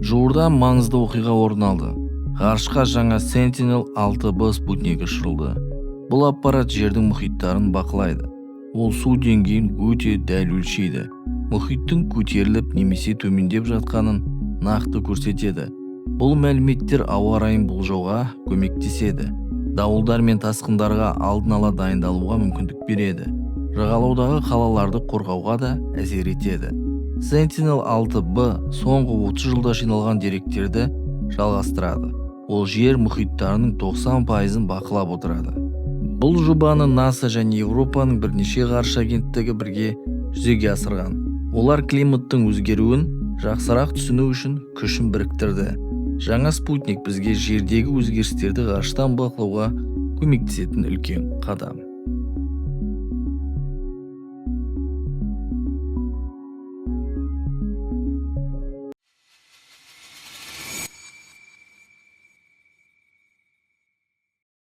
Жуырда маңызды оқиға орын алды. Ғарышқа жаңа Sentinel-6B спутнигі ұшырылды. Бұл аппарат жердің мұхиттарын бақылайды. Ол су деңгейін өте дәл өлшейді. Мұхиттың көтеріліп немесе төмендеп жатқанын нақты көрсетеді. Бұл мәліметтер ауа райын болжауға көмектеседі. Дауылдар мен тасқындарға алдын ала дайындалуға мүмкіндік береді. Жағалаудағы қалаларды қорғауға да әсер етеді. Sentinel-6B соңғы 30 жылда жиналған деректерді жалғастырады. Ол жер мұхиттарының 90%-ын бақылап отырады. Бұл жобаны НАСА және Еуропаның бірнеше ғарыш агенттігі бірге жүзеге асырған. Олар климаттың өзгеруін жақсырақ түсіну үшін күшін біріктірді. Жаңа спутник бізге жердегі өзгерістерді ғарыштан бақылауға көмектесетін үлкен қадам.